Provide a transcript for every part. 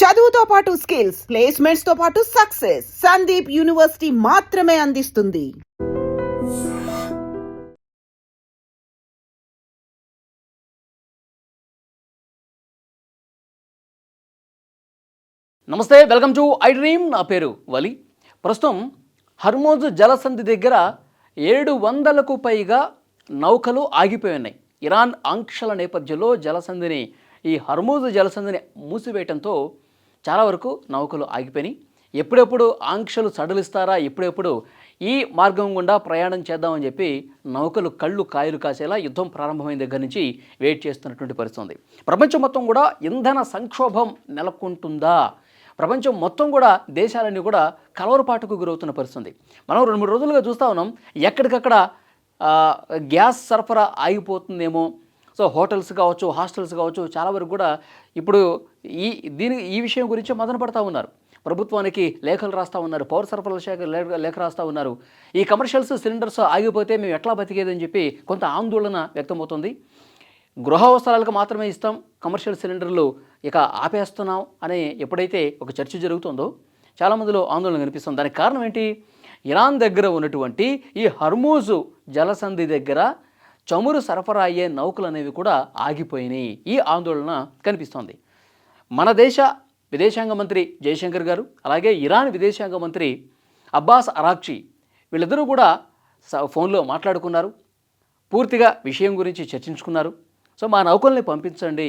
చదువుతో పాటు skills, placements తో పాటు సక్సెస్ సందీప్ యూనివర్సిటీ మాత్రమే అందిస్తుంది. నమస్తే, వెల్కమ్ టు ఐ డ్రీమ్. నా పేరు వలి. ప్రస్తుతం హర్మోజ్ జలసంధి దగ్గర 700కు పైగా నౌకలు ఆగిపోయి ఉన్నాయి. ఇరాన్ ఆంక్షల నేపథ్యంలో ఈ హర్మోజ్ జలసంధిని మూసివేయడంతో చాలా వరకు నౌకలు ఆగిపోయినాయి. ఎప్పుడెప్పుడు ఆంక్షలు సడలిస్తారా, ఎప్పుడెప్పుడు ఈ మార్గం గుండా ప్రయాణం చేద్దామని చెప్పి నౌకలు కాయలు కాసేలా యుద్ధం ప్రారంభమైన దగ్గర నుంచి వెయిట్ చేస్తున్నటువంటి పరిస్థితి ఉంది. ప్రపంచం మొత్తం కూడా ఇంధన సంక్షోభం నెలకొంటుందా? ప్రపంచం మొత్తం కూడా దేశాలన్నీ కూడా కలవరపాటుకు గురవుతున్న పరిస్థితి. మనం 2-3 రోజులుగా చూస్తూ ఉన్నాం, ఎక్కడికక్కడ గ్యాస్ సరఫరా ఆగిపోతుందేమో. సో హోటల్స్ కావచ్చు, హాస్టల్స్ కావచ్చు, చాలా వరకు కూడా ఇప్పుడు ఈ విషయం గురించి మదన పడతా ఉన్నారు. ప్రభుత్వానికి లేఖలు రాస్తూ ఉన్నారు, పౌర సరఫరాల శాఖ లేఖ రాస్తూ ఉన్నారు. ఈ కమర్షియల్స్ సిలిండర్స్ ఆగిపోతే మేము ఎట్లా బతికేదని చెప్పి కొంత ఆందోళన వ్యక్తమవుతుంది. గృహ అవసరాలకు మాత్రమే ఇస్తాం, కమర్షియల్ సిలిండర్లు ఇక ఆపేస్తున్నాం అనే ఎప్పుడైతే ఒక చర్చ జరుగుతుందో చాలామందిలో ఆందోళన కనిపిస్తుంది. దానికి కారణం ఏంటి? ఇరాన్ దగ్గర ఉన్నటువంటి ఈ హర్మూజ్ జలసంధి దగ్గర చమురు సరఫరా అయ్యే నౌకలు అనేవి కూడా ఆగిపోయినాయి. ఈ ఆందోళన కనిపిస్తోంది. మన దేశ విదేశాంగ మంత్రి జయశంకర్ గారు, అలాగే ఇరాన్ విదేశాంగ మంత్రి అబ్బాస్ అరాక్చి వీళ్ళిద్దరూ కూడా ఫోన్లో మాట్లాడుకున్నారు. పూర్తిగా విషయం గురించి చర్చించుకున్నారు. సో మా నౌకల్ని పంపించండి,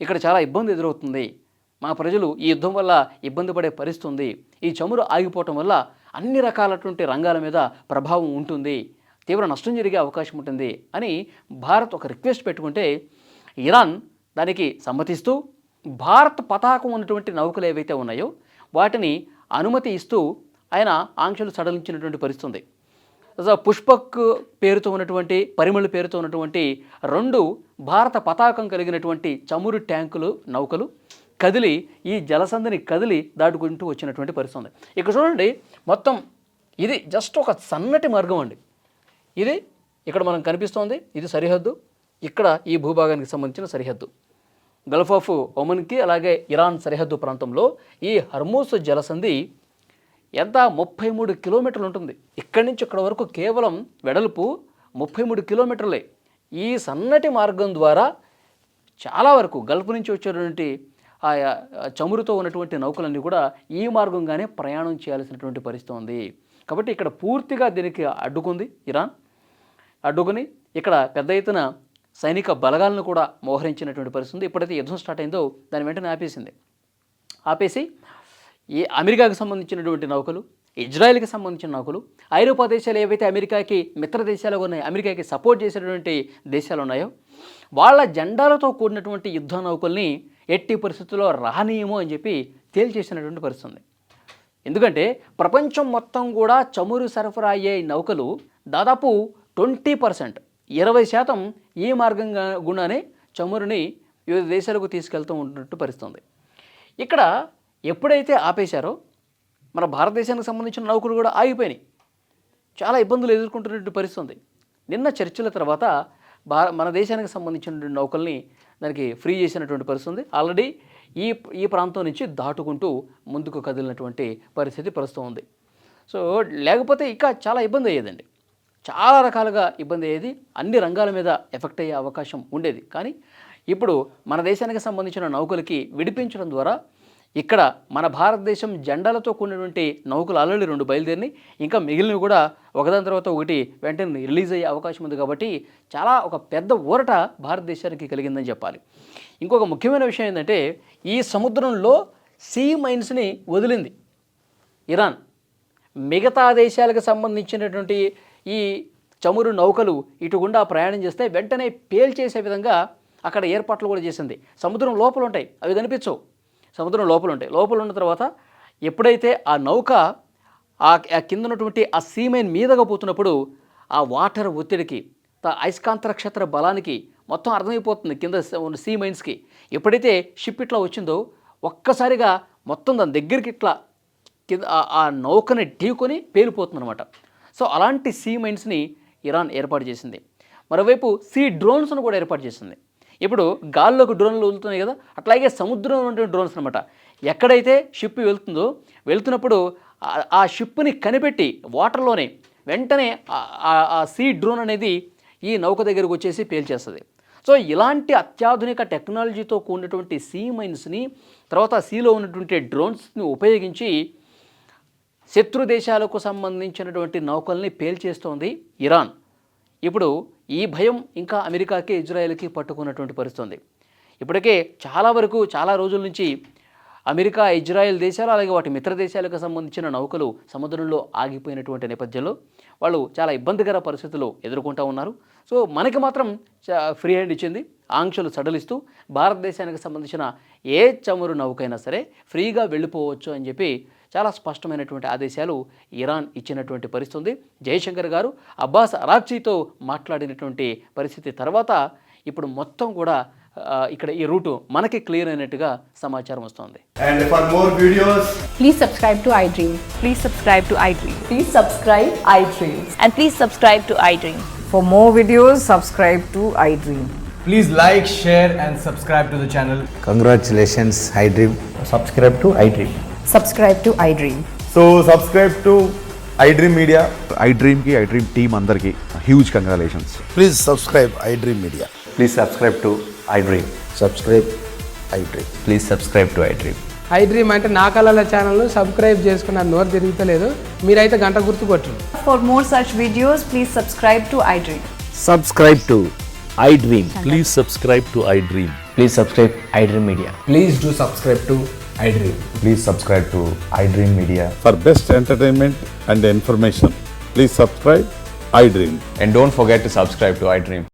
ఇక్కడ చాలా ఇబ్బంది ఎదురవుతుంది, మా ప్రజలు ఈ యుద్ధం వల్ల ఇబ్బంది పడే పరిస్థితి ఉంది, ఈ చమురు ఆగిపోవటం వల్ల అన్ని రకాలటువంటి రంగాల మీద ప్రభావం ఉంటుంది, తీవ్ర నష్టం జరిగే అవకాశం ఉంటుంది అని భారత్ ఒక రిక్వెస్ట్ పెట్టుకుంటే ఇరాన్ దానికి సమ్మతిస్తూ భారత్ పతాకం ఉన్నటువంటి నౌకలు ఏవైతే ఉన్నాయో వాటిని అనుమతి ఇస్తూ ఆయన ఆంక్షలు సడలించినటువంటి పరిస్థితి ఉంది. పుష్పక్ పేరుతో ఉన్నటువంటి, పరిమళ పేరుతో ఉన్నటువంటి 2 భారత పతాకం కలిగినటువంటి చమురు ట్యాంకులు నౌకలు కదిలి ఈ జలసంధిని దాటుకుంటూ వచ్చినటువంటి పరిస్థితి ఉంది. ఇక్కడ చూడండి, మొత్తం ఇది జస్ట్ ఒక సన్నటి మార్గం అండి. ఇది ఇక్కడ మనం కనిపిస్తోంది, ఇది సరిహద్దు. ఇక్కడ ఈ భూభాగానికి సంబంధించిన సరిహద్దు గల్ఫ్ ఆఫ్ ఒమన్కి అలాగే ఇరాన్ సరిహద్దు ప్రాంతంలో ఈ హర్మూజ్ జలసంధి ఎంత 33 కిలోమీటర్లు ఉంటుంది. ఇక్కడి నుంచి ఇక్కడ వరకు కేవలం వెడల్పు 33 కిలోమీటర్లే. ఈ సన్నటి మార్గం ద్వారా చాలా వరకు గల్ఫ్ నుంచి వచ్చేటువంటి ఆ చమురుతో ఉన్నటువంటి నౌకలన్నీ కూడా ఈ మార్గంగానే ప్రయాణం చేయాల్సినటువంటి పరిస్థితి ఉంది. కాబట్టి ఇక్కడ పూర్తిగా దీనికి అడ్డుకుంది ఇరాన్. అడ్డుకుని ఇక్కడ పెద్ద ఎత్తున సైనిక బలగాలను కూడా మోహరించినటువంటి పరిస్థితి. ఎప్పుడైతే యుద్ధం స్టార్ట్ అయిందో దాని వెంటనే ఆపేసి ఈ అమెరికాకి సంబంధించినటువంటి నౌకలు, ఇజ్రాయెల్కి సంబంధించిన నౌకలు, ఐరోపా దేశాలు ఏవైతే అమెరికాకి మిత్ర దేశాలుగా ఉన్నాయో, అమెరికాకి సపోర్ట్ చేసేటువంటి దేశాలు ఉన్నాయో వాళ్ళ జెండాలతో కూడినటువంటి యుద్ధ నౌకల్ని ఎట్టి పరిస్థితుల్లో రానీయము అని చెప్పి తేల్చేసినటువంటి పరిస్థితి ఉంది. ఎందుకంటే ప్రపంచం మొత్తం కూడా చమురు సరఫరా అయ్యే నౌకలు దాదాపు 20%, 20% ఈ మార్గంగా గుండానే చమురుని వివిధ దేశాలకు తీసుకెళ్తూ ఉంటున్నట్టు పరిస్థితి ఉంది. ఇక్కడ ఎప్పుడైతే ఆపేశారో మన భారతదేశానికి సంబంధించిన నౌకలు కూడా ఆగిపోయినాయి. చాలా ఇబ్బందులు ఎదుర్కొంటున్నటువంటి పరిస్థితి ఉంది. నిన్న చర్చల తర్వాత మన దేశానికి సంబంధించినటువంటి నౌకల్ని దానికి ఫ్రీ చేసినటువంటి పరిస్థితి ఉంది. ఆల్రెడీ ఈ ప్రాంతం నుంచి దాటుకుంటూ ముందుకు కదిలినటువంటి పరిస్థితి ప్రస్తుతం ఉంది. సో లేకపోతే ఇంకా చాలా ఇబ్బంది అయ్యేదండి, చాలా రకాలుగా ఇబ్బంది అయ్యేది, అన్ని రంగాల మీద ఎఫెక్ట్ అయ్యే అవకాశం ఉండేది. కానీ ఇప్పుడు మన దేశానికి సంబంధించిన నౌకలకి విడిపించడం ద్వారా ఇక్కడ మన భారతదేశం జెండాలతో కూడినటువంటి నౌకలు ఆల్రెడీ 2 బయలుదేరినాయి. ఇంకా మిగిలినవి కూడా ఒకదాని తర్వాత ఒకటి వెంటనే రిలీజ్ అయ్యే అవకాశం ఉంది. కాబట్టి చాలా ఒక పెద్ద ఊరట భారతదేశానికి కలిగిందని చెప్పాలి. ఇంకొక ముఖ్యమైన విషయం ఏంటంటే ఈ సముద్రంలో సీ మైన్స్ని వదిలింది ఇరాన్. మిగతా దేశాలకు సంబంధించినటువంటి ఈ చమురు నౌకలు ఇటు గుండా ప్రయాణం చేస్తే వెంటనే పేల్చేసే విధంగా అక్కడ ఏర్పాట్లు కూడా చేసింది. సముద్రం లోపల ఉంటాయి, అవి కనిపించవు. సముద్రం లోపల ఉంటాయి. లోపల ఉన్న తర్వాత ఎప్పుడైతే ఆ నౌక ఆ కింద ఉన్నటువంటి ఆ సీ మైన్ మీదగా పోతున్నప్పుడు ఆ వాటర్ ఒత్తిడికి, అయస్కాంత క్షేత్ర బలానికి మొత్తం అర్థమైపోతుంది కింద సీ మైన్స్కి. ఎప్పుడైతే షిప్ ఇట్లా వచ్చిందో ఒక్కసారిగా మొత్తం దాని దగ్గరికి ఇట్లా కింద ఆ నౌకని ఢీకొని పేలిపోతుందన్నమాట. సో అలాంటి సీ మైన్స్ని ఇరాన్ ఏర్పాటు చేసింది. మరోవైపు సీ డ్రోన్స్ను కూడా ఏర్పాటు చేసింది. ఇప్పుడు గాల్లోకి డ్రోన్లు వదులుతున్నాయి కదా, అట్లాగే సముద్రంలో ఉండే డ్రోన్స్ అనమాట. ఎక్కడైతే షిప్ వెళ్తున్నప్పుడు ఆ షిప్ని కనిపెట్టి వాటర్లోనే వెంటనే ఆ సీ డ్రోన్ అనేది ఈ నౌక దగ్గరకు వచ్చేసి పేల్చేస్తుంది. సో ఇలాంటి అత్యాధునిక టెక్నాలజీతో కూడినటువంటి సీ మైన్స్ని, తర్వాత సీలో ఉన్నటువంటి డ్రోన్స్ని ఉపయోగించి శత్రు దేశాలకు సంబంధించినటువంటి నౌకల్ని పేల్చేస్తోంది ఇరాన్. ఇప్పుడు ఈ భయం ఇంకా అమెరికాకి, ఇజ్రాయెల్కి పట్టుకున్నటువంటి పరిస్థితి. ఇప్పటికే చాలా రోజుల నుంచి అమెరికా, ఇజ్రాయెల్ దేశాలు అలాగే వాటి మిత్ర దేశాలకు సంబంధించిన నౌకలు సముద్రంలో ఆగిపోయినటువంటి నేపథ్యంలో వాళ్ళు చాలా ఇబ్బందికర పరిస్థితులు ఎదుర్కొంటూ ఉన్నారు. సో మనకి మాత్రం ఫ్రీ హ్యాండ్ ఇచ్చింది. ఆంక్షలు సడలిస్తూ భారతదేశానికి సంబంధించిన ఏ చమురు నౌకైనా సరే ఫ్రీగా వెళ్ళిపోవచ్చు అని చెప్పి చాలా స్పష్టమైనటువంటి ఆదేశాలు ఇరాన్ ఇచ్చినటువంటి పరిస్థితి. జయశంకర్ గారు అబ్బాస్ అరాక్చీతో మాట్లాడినటువంటి పరిస్థితి తర్వాత ఇప్పుడు మొత్తం కూడా ఇక్కడ ఈ రూటు మనకి క్లియర్ అయినట్టుగా సమాచారం వస్తుంది. And for more videos, Please subscribe to iDream. Please subscribe to iDream. Please subscribe iDream. And please subscribe to iDream. For more videos, subscribe to iDream. please like, share and subscribe to the channel. Congratulations, iDream. Subscribe to iDream. Subscribe to iDream. So subscribe to iDream Media. iDream team అందరికి huge congratulations. Please subscribe iDream Media. Please subscribe to iDream. Subscribe iDream. Please subscribe to iDream. iDream అంటే నా కళల ఛానల్ను subscribe చేసుకున్న నోరు తిరుగుతలేదు, మీరైతే గంట గుర్తు కొట్టండి. For more such videos, please subscribe to iDream. Subscribe to iDream. Please subscribe to iDream. Please subscribe iDream Media. Please do subscribe to iDream. Please subscribe to iDream Media. For best entertainment and information, please subscribe iDream. And don't forget to subscribe to iDream.